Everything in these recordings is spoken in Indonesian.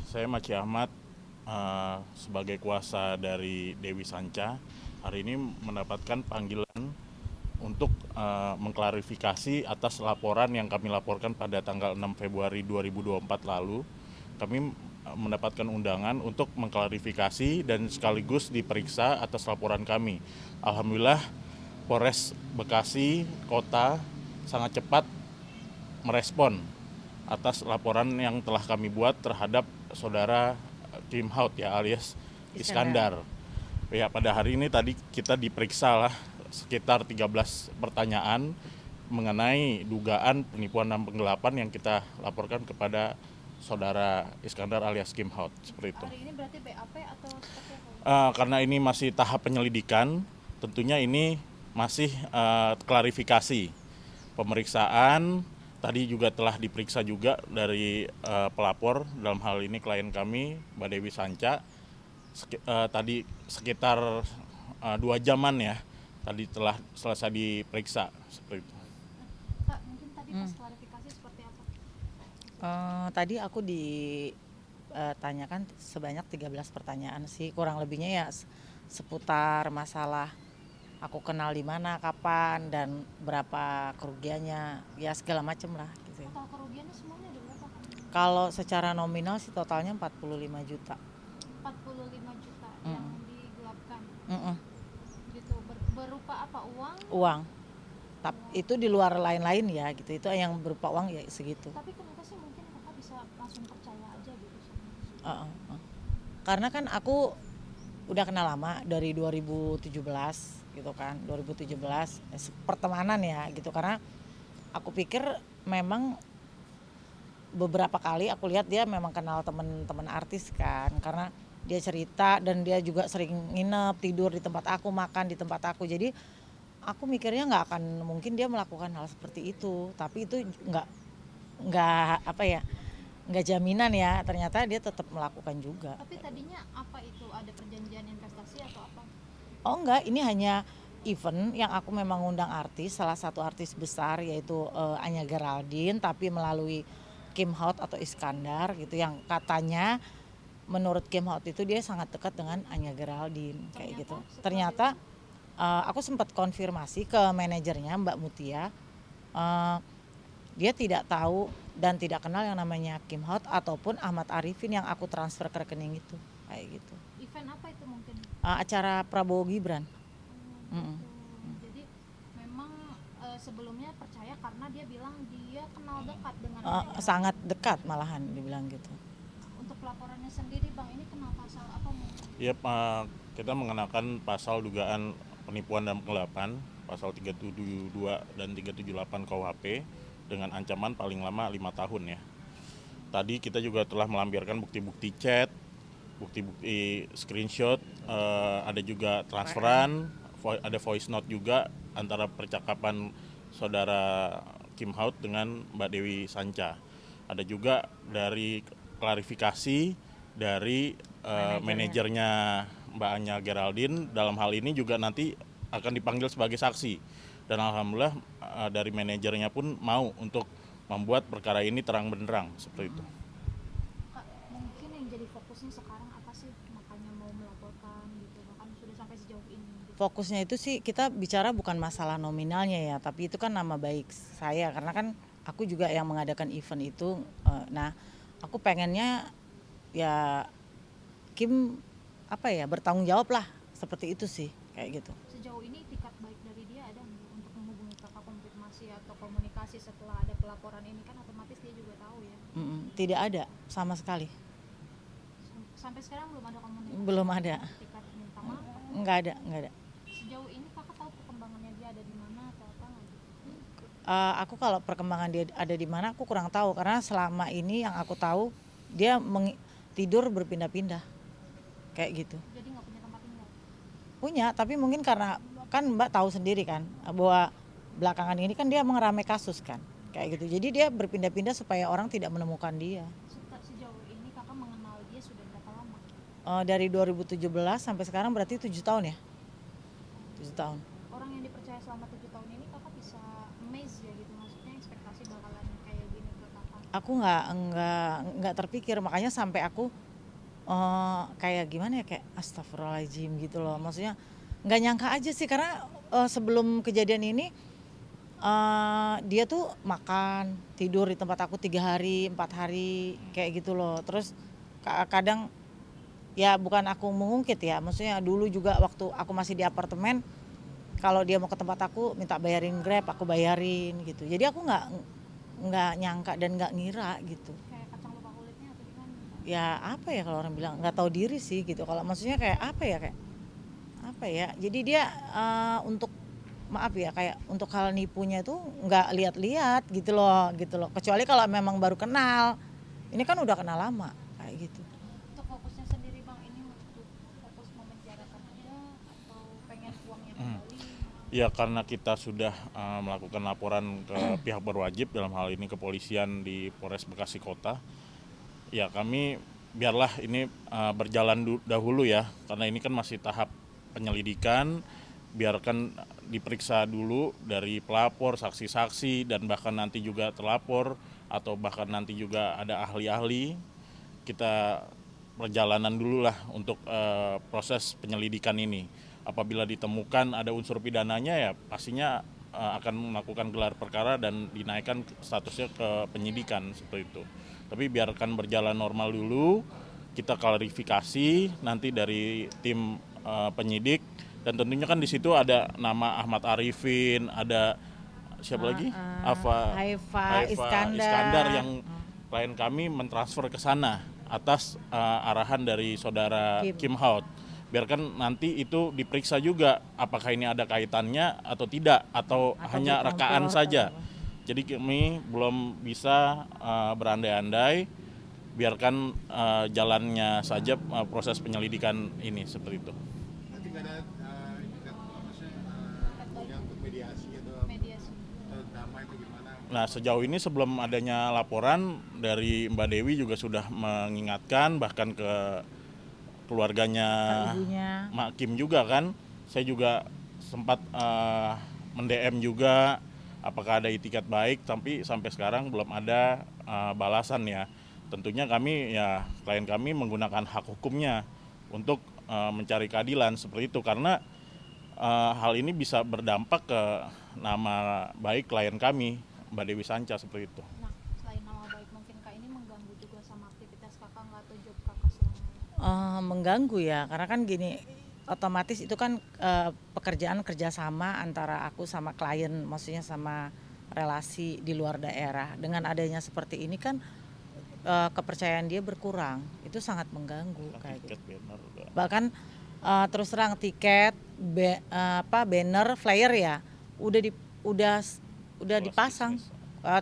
Saya Maci Ahmad sebagai kuasa dari Dewi Sanca hari ini mendapatkan panggilan untuk mengklarifikasi atas laporan yang kami laporkan pada tanggal 6 Februari 2024 lalu. Kami mendapatkan undangan untuk mengklarifikasi dan sekaligus diperiksa atas laporan kami. Alhamdulillah Polres Bekasi Kota sangat cepat merespon atas laporan yang telah kami buat terhadap saudara Kim Haut ya alias Iskandar. Ya pada hari ini tadi kita diperiksa lah sekitar 13 pertanyaan mengenai dugaan penipuan dan penggelapan yang kita laporkan kepada saudara Iskandar alias Kim Haut seperti itu. Hari ini berarti BAP atau seperti apa? Karena ini masih tahap penyelidikan, tentunya ini masih klarifikasi. Pemeriksaan tadi juga telah diperiksa juga dari pelapor, dalam hal ini klien kami Mbak Dewi Sanca. Tadi sekitar 2 jaman ya, tadi telah selesai diperiksa seperti itu. Kak, mungkin tadi pas klarifikasi seperti apa? Tadi aku ditanyakan sebanyak 13 pertanyaan sih, kurang lebihnya ya seputar masalah aku kenal di mana, kapan, dan berapa kerugiannya, ya segala macem lah gitu ya. Total kerugiannya semuanya ada berapa, Kak? Kalau secara nominal sih totalnya 45 juta. 45 juta yang digelapkan. Mm-mm. Gitu. Berupa apa? Uang? Uang. Tapi itu di luar lain-lain ya gitu, itu yang berupa uang ya segitu. Tapi kenapa sih mungkin Kakak bisa langsung percaya aja gitu sama Karena kan aku udah kenal lama dari 2017 gitu kan, 2017 pertemanan ya gitu, karena aku pikir memang beberapa kali aku lihat dia memang kenal teman-teman artis kan, karena dia cerita dan dia juga sering nginep tidur di tempat aku, makan di tempat aku. Jadi aku mikirnya nggak akan mungkin dia melakukan hal seperti itu, tapi itu nggak apa ya, nggak jaminan ya, ternyata dia tetap melakukan juga. Tapi tadinya apa itu? Ada perjanjian investasi atau apa? Oh enggak, ini hanya event yang aku memang undang artis, salah satu artis besar yaitu Anya Geraldine, tapi melalui Kim Haut atau Iskandar gitu, yang katanya menurut Kim Haut itu dia sangat dekat dengan Anya Geraldine kayak gitu. Ternyata aku sempat konfirmasi ke manajernya Mbak Mutia, dia tidak tahu dan tidak kenal yang namanya Kim Haut ataupun Ahmad Arifin yang aku transfer ke rekening itu kayak gitu. Event apa itu mungkin? Acara Prabowo Gibran. Gitu. Jadi memang sebelumnya percaya karena dia bilang dia kenal dekat dengan Sangat dekat malahan dibilang gitu. Untuk laporannya sendiri Bang, ini kena pasal apa mungkin? Ya, kita mengenakan pasal dugaan penipuan dan penggelapan, pasal 372 dan 378 KUHP dengan ancaman paling lama 5 tahun ya. Tadi kita juga telah melampirkan bukti-bukti chat, bukti-bukti screenshot, ada juga transferan, ada voice note juga antara percakapan saudara Kim Haut dengan Mbak Dewi Sanca. Ada juga dari klarifikasi dari manajernya Mbak Anya Geraldine, dalam hal ini juga nanti akan dipanggil sebagai saksi. Dan alhamdulillah dari manajernya pun mau untuk membuat perkara ini terang benderang seperti itu. Kak, mungkin yang jadi fokusnya sekarang apa sih makanya mau melaporkan gitu, bahkan sudah sampai sejauh ini gitu. Fokusnya itu sih kita bicara bukan masalah nominalnya ya, tapi itu kan nama baik saya, karena kan aku juga yang mengadakan event itu. Nah, aku pengennya ya Kim apa ya, bertanggung jawab lah, seperti itu sih kayak gitu. Sejauh ini itikat baik dari dia ada nggak untuk menghubungi Kakak konfirmasi atau komunikasi setelah ada pelaporan ini, kan otomatis dia juga tahu ya. Tidak ada sama sekali. Sampai sekarang belum ada komunikasi. Belum ada. Itikat minta maaf. Nggak ada. Sejauh ini Kakak tahu perkembangannya dia ada di mana atau apa nggak gitu? Aku kalau perkembangan dia ada di mana aku kurang tahu, karena selama ini yang aku tahu dia tidur berpindah-pindah kayak gitu. Jadi nggak punya tempat tinggal. Punya, tapi mungkin karena kan Mbak tahu sendiri kan bahwa belakangan ini kan dia mengeramai kasus kan kayak gitu, jadi dia berpindah-pindah supaya orang tidak menemukan dia. Sejauh ini Kakak mengenal dia sudah berapa lama? Dari 2017 sampai sekarang berarti 7 tahun ya, 7 tahun. Orang yang dipercaya selama 7 tahun ini Kakak bisa amaze ya gitu, maksudnya ekspektasi bakalan kayak gini ke Kakak. aku nggak terpikir, makanya sampai aku kayak gimana ya, kayak astagfirullahaladzim gitu loh, maksudnya nggak nyangka aja sih karena sebelum kejadian ini dia tuh makan tidur di tempat aku 3 hari 4 hari kayak gitu loh. Terus kadang ya bukan aku mengungkit ya, maksudnya dulu juga waktu aku masih di apartemen, kalau dia mau ke tempat aku minta bayarin Grab, aku bayarin gitu. Jadi aku nggak nyangka dan nggak ngira gitu. Kayak kacang lupa kulitnya atau gimana? Ya apa ya kalau orang bilang nggak tahu diri sih gitu. Kalau maksudnya kayak apa ya, jadi dia untuk maaf ya, kayak untuk hal nipunya itu nggak lihat-lihat gitu loh, kecuali kalau memang baru kenal. Ini kan udah kenal lama kayak gitu. Untuk fokusnya sendiri Bang, ini untuk fokus memenjarakan dia atau pengen uangnya kembali? Ya karena kita sudah melakukan laporan ke pihak berwajib, dalam hal ini kepolisian di Polres Bekasi Kota, ya kami biarlah ini berjalan dahulu ya, karena ini kan masih tahap penyelidikan, biarkan diperiksa dulu dari pelapor, saksi-saksi, dan bahkan nanti juga terlapor, atau bahkan nanti juga ada ahli-ahli. Kita perjalanan dulu lah untuk proses penyelidikan ini. Apabila ditemukan ada unsur pidananya, ya pastinya akan melakukan gelar perkara dan dinaikkan statusnya ke penyidikan seperti itu. Tapi biarkan berjalan normal dulu, kita klarifikasi nanti dari tim penyidik, dan tentunya kan di situ ada nama Ahmad Arifin, ada siapa lagi? Haifa Iskandar yang klien kami mentransfer ke sana atas arahan dari saudara Kim Haut. Biarkan nanti itu diperiksa juga apakah ini ada kaitannya atau tidak, atau hanya rekaan saja. Jadi kami belum bisa berandai-andai, biarkan jalannya saja proses penyelidikan ini seperti itu. Nanti nggak ada yang untuk mediasi atau damai itu gimana? Nah sejauh ini sebelum adanya laporan dari Mbak Dewi juga sudah mengingatkan, bahkan ke keluarganya Mak Kim juga kan, saya juga sempat mend-DM juga apakah ada itikat baik, tapi sampai sekarang belum ada balasan ya. Tentunya kami ya, klien kami menggunakan hak hukumnya untuk mencari keadilan seperti itu, karena hal ini bisa berdampak ke nama baik klien kami, Mbak Dewi Sanca, seperti itu. Nah, selain nama baik, mungkin Kak ini mengganggu juga sama aktivitas Kakak nggak, atau job Kakak selama ini? Mengganggu ya, karena kan gini, otomatis itu kan pekerjaan kerjasama antara aku sama klien, maksudnya sama relasi di luar daerah. Dengan adanya seperti ini kan kepercayaan dia berkurang, itu sangat mengganggu kayak gitu. Bahkan terus terang tiket, banner, flyer ya udah dipasang,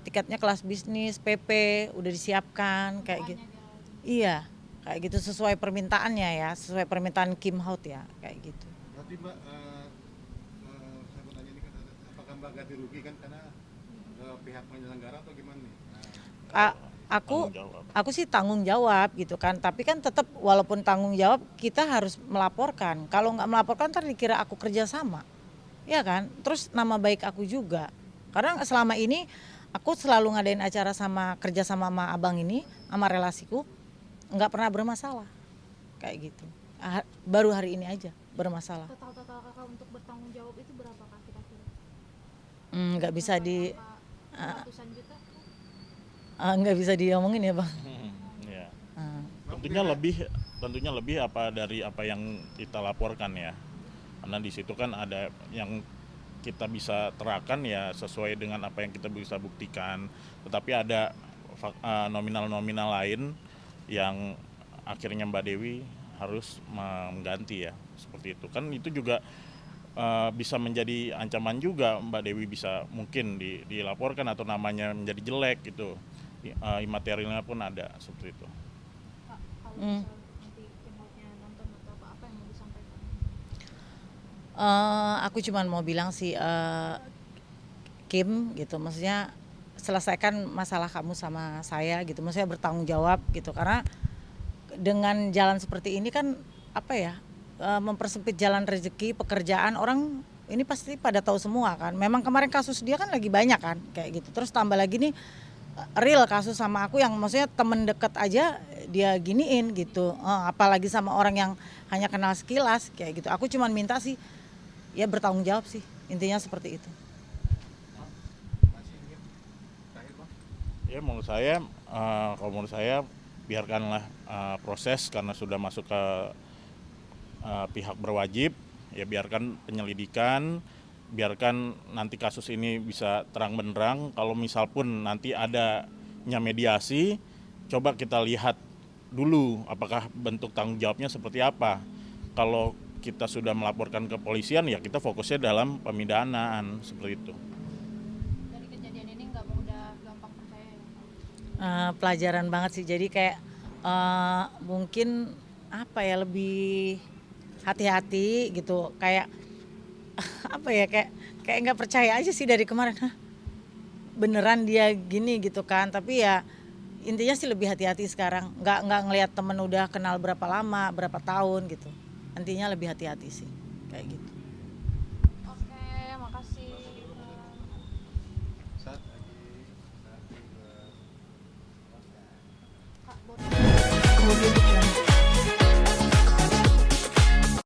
tiketnya kelas bisnis, PP udah disiapkan kayak gitu. Iya, kayak gitu sesuai permintaannya ya, sesuai permintaan Kim Haut ya, kayak gitu. Berarti Mbak, saya mau tanya ini kan, apakah Mbak ganti rugi kan karena pihak penyelenggara atau gimana nih? Aku sih tanggung jawab gitu kan, tapi kan tetap walaupun tanggung jawab kita harus melaporkan. Kalau nggak melaporkan ntar dikira aku kerja sama, ya kan? Terus nama baik aku juga, karena selama ini aku selalu ngadain acara kerja sama abang ini, sama relasiku, nggak pernah bermasalah kayak gitu. Baru hari ini aja bermasalah. Total Kakak untuk bertanggung jawab itu berapa Kak kira-kira? Nggak bisa ratusan juta? Nggak bisa diomongin ya bang. Ya. Tentunya lebih dari apa yang kita laporkan ya, karena di situ kan ada yang kita bisa terapkan ya sesuai dengan apa yang kita bisa buktikan, tetapi ada nominal-nominal lain yang akhirnya Mbak Dewi harus mengganti ya, seperti itu kan. Itu juga bisa menjadi ancaman juga, Mbak Dewi bisa mungkin dilaporkan atau namanya menjadi jelek gitu, imaterialnya pun ada seperti itu. Kak, kalau misal nanti Kim nonton atau apa yang mau disampaikan? Aku cuma mau bilang sih Kim gitu, maksudnya selesaikan masalah kamu sama saya gitu, maksudnya bertanggung jawab gitu, karena dengan jalan seperti ini kan apa ya, mempersempit jalan rezeki pekerjaan orang ini pasti pada tahu semua kan. Memang kemarin kasus dia kan lagi banyak kan kayak gitu, terus tambah lagi nih real kasus sama aku yang maksudnya temen deket aja dia giniin gitu. Apalagi sama orang yang hanya kenal sekilas kayak gitu. Aku cuman minta sih ya bertanggung jawab sih, intinya seperti itu. Masih ingin terakhir Bang. Ya kalau menurut saya biarkanlah proses karena sudah masuk ke pihak berwajib, ya biarkan penyelidikan, biarkan nanti kasus ini bisa terang benderang. Kalau misal pun nanti adanya mediasi, coba kita lihat dulu apakah bentuk tanggung jawabnya seperti apa. Kalau kita sudah melaporkan ke polisian, ya kita fokusnya dalam pemidanaan seperti itu. Dari kejadian ini nggak mudah gampang percaya ya. Pelajaran banget sih, jadi kayak mungkin apa ya, lebih hati-hati gitu, kayak apa ya, kayak nggak percaya aja sih dari kemarin. Hah, beneran dia gini gitu kan. Tapi ya intinya sih lebih hati-hati sekarang, nggak ngelihat temen udah kenal berapa lama, berapa tahun gitu. Intinya lebih hati-hati sih kayak gitu.